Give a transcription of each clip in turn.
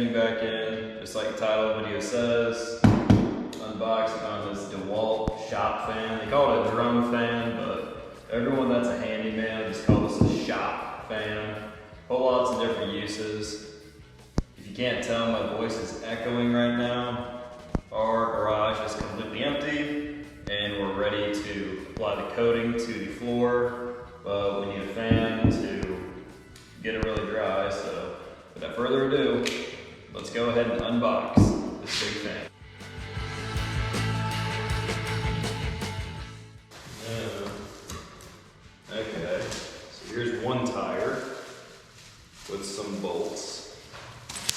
thing back in, just like the title of the video says. Unboxing on this DeWalt shop fan. They call it a drum fan, but everyone that's a handyman just call this a shop fan. Whole lots of different uses. If you can't tell, my voice is echoing right now. Our garage is completely empty, and we're ready to apply the coating to the floor, but we need a fan to get it really dry, so without further ado, let's go ahead and unbox this big fan. Okay, so here's one tire with some bolts.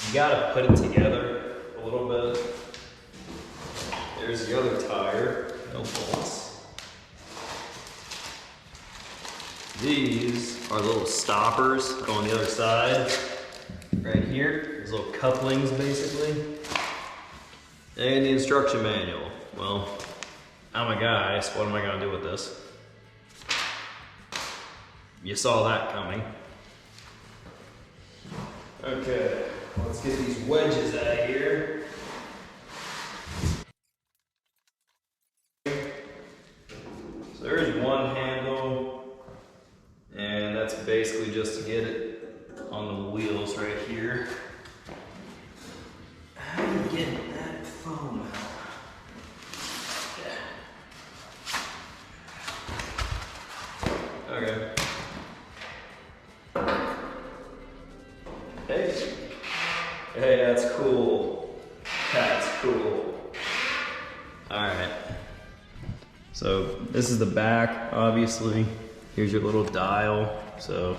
You gotta put it together a little bit. There's the other tire, no bolts. These are little stoppers go on the other side. Right here, there's little couplings basically. And the instruction manual. Well, I'm a guy, so what am I gonna do with this? You saw that coming. Okay, let's get these wedges out of here. So there's one handle, and that's basically just to get it on the wheels right here. How do you get that foam out? Okay. Hey, that's cool. That's cool. Alright. So this is the back, obviously. Here's your little dial. So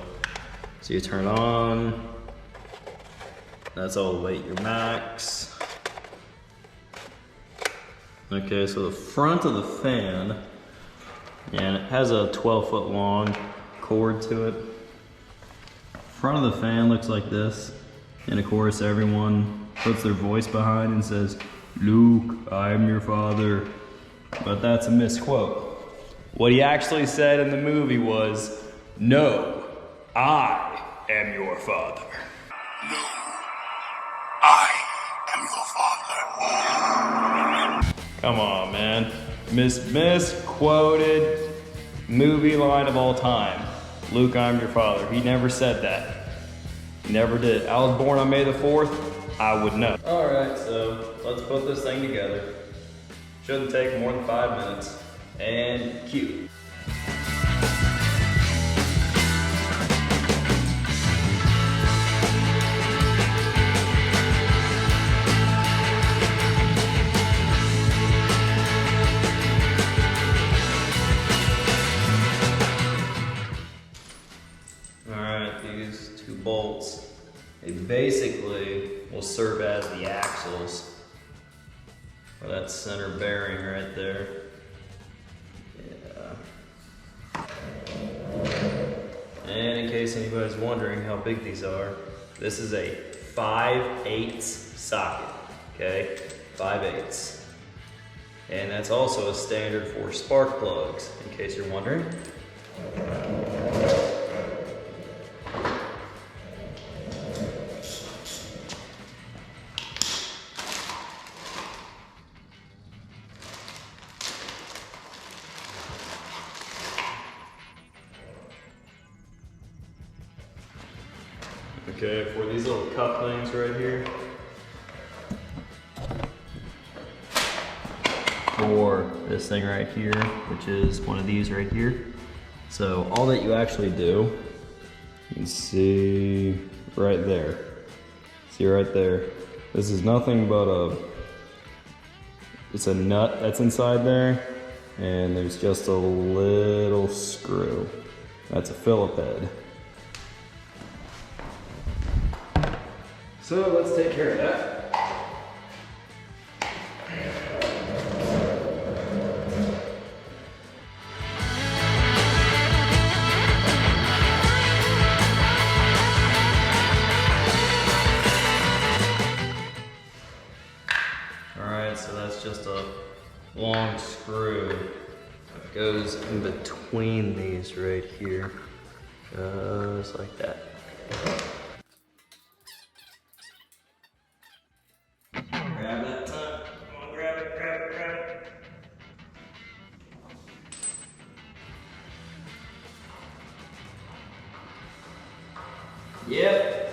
you turn on. That's all the way at your max. Okay, so the front of the fan, and it has a 12-foot long cord to it. Front of the fan looks like this. And of course, everyone puts their voice behind and says, "Luke, I'm your father." But that's a misquote. What he actually said in the movie was, "No, I am your father." No, I am your father. Come on, man. Misquoted movie line of all time. Luke, I'm your father. He never said that. Never did. I was born on May the 4th, I would know. All right, so let's put this thing together. Shouldn't take more than 5 minutes. And cue. These two bolts, they basically will serve as the axles for that center bearing right there. Yeah. And in case anybody's wondering how big these are, this is a 5/8 socket, okay? 5/8. And that's also a standard for spark plugs, in case you're wondering. Okay, for these little couplings right here, for this thing right here, which is one of these right here. So all that you actually do, you can see right there. See right there. This is nothing but it's a nut that's inside there, and there's just a little screw. That's a Phillip head. So let's take care of that. Alright, so that's just a long screw that goes in between these right here. Just like that. Yep.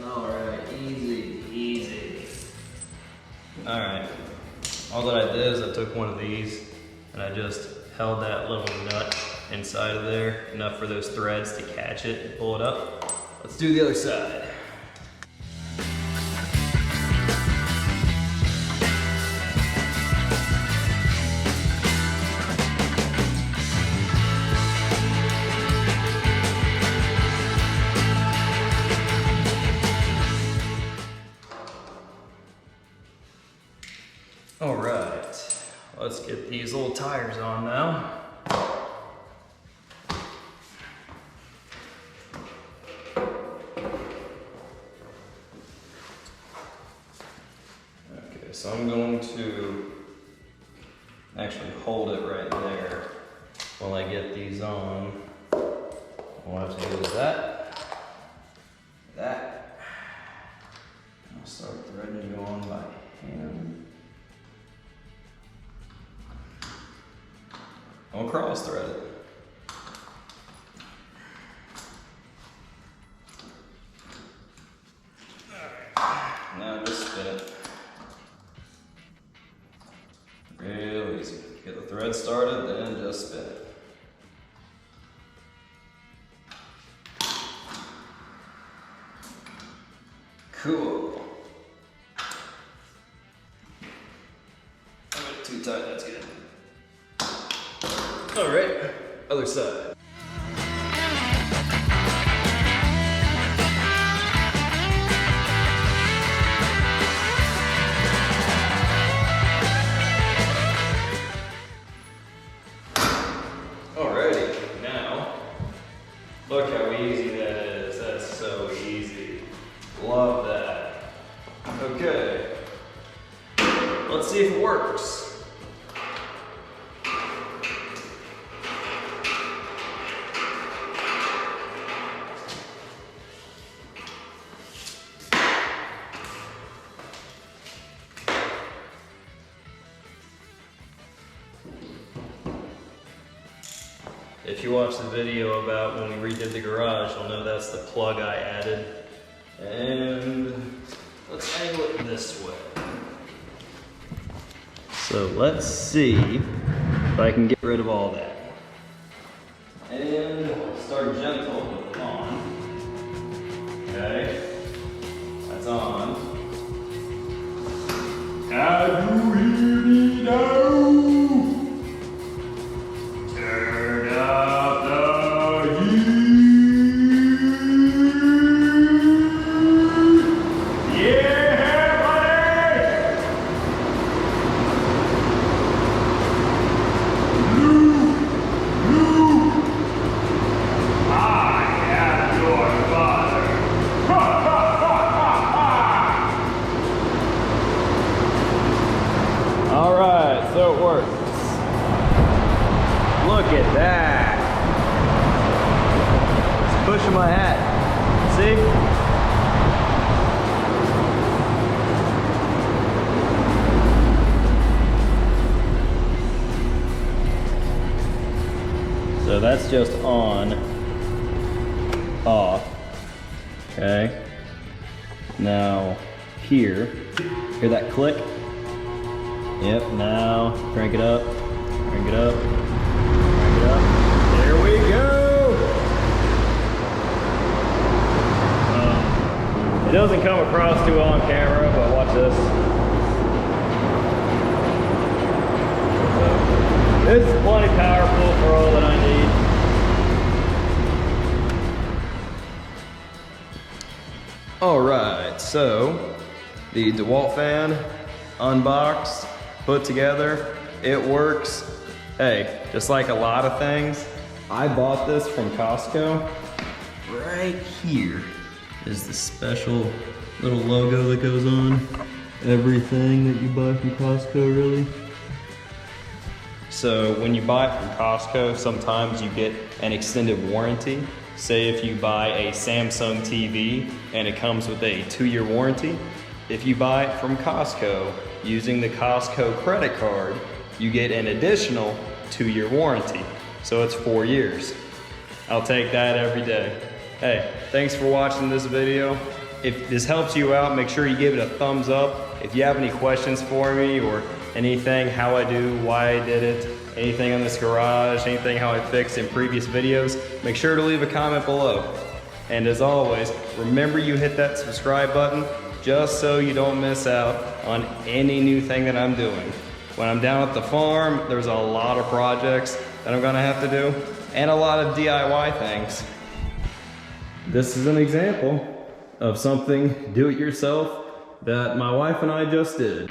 Alright, easy. Alright. All that I did is I took one of these and I just held that little nut inside of there, enough for those threads to catch it and pull it up. Let's do the other side. All right, let's get these little tires on now. Okay, so I'm going to actually hold it right there while I get these on. We'll have to do that. I'll start threading you on by hand. I'll cross thread it. Alright, now just spin it. Real easy. Get the thread started, then just spin it. Cool. I got it too tight, that's good. All right, other side. Alrighty, now, look how easy that is. That's so easy. Love that. Okay, let's see if it works. If you watch the video about when we redid the garage, you'll know that's the plug I added. And let's angle it this way. So let's see if I can get rid of all that. And start gentle with on. Okay, that's on. Can you hear me now? So it works. Look at that. It's pushing my hat. See? So that's just on, off. Okay. Now here, hear that click? Yep, now crank it up, crank it up, crank it up. There we go! It doesn't come across too well on camera, but watch this. So, this is plenty powerful for all that I need. Alright, so the DeWalt fan, unboxed, put together, it works. Hey, just like a lot of things, I bought this from Costco. Right here is the special little logo that goes on everything that you buy from Costco, really. So when you buy it from Costco, sometimes you get an extended warranty. Say if you buy a Samsung TV and it comes with a 2-year warranty, if you buy it from Costco using the Costco credit card, you get an additional 2-year warranty. So it's 4 years. I'll take that every day. Hey, thanks for watching this video. If this helps you out, make sure you give it a thumbs up. If you have any questions for me or anything, how I do, why I did it, anything on this garage, anything how I fixed in previous videos, make sure to leave a comment below. And as always, remember you hit that subscribe button just so you don't miss out on any new thing that I'm doing. When I'm down at the farm, there's a lot of projects that I'm gonna have to do and a lot of DIY things. This is an example of something do-it-yourself that my wife and I just did.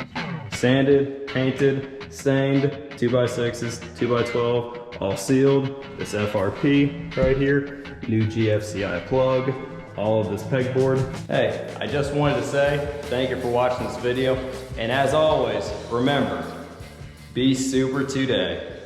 Sanded, painted, stained, 2x6s, 2x12, all sealed. This FRP right here, new GFCI plug, all of this pegboard. Hey, I just wanted to say thank you for watching this video. And as always, remember, be super today.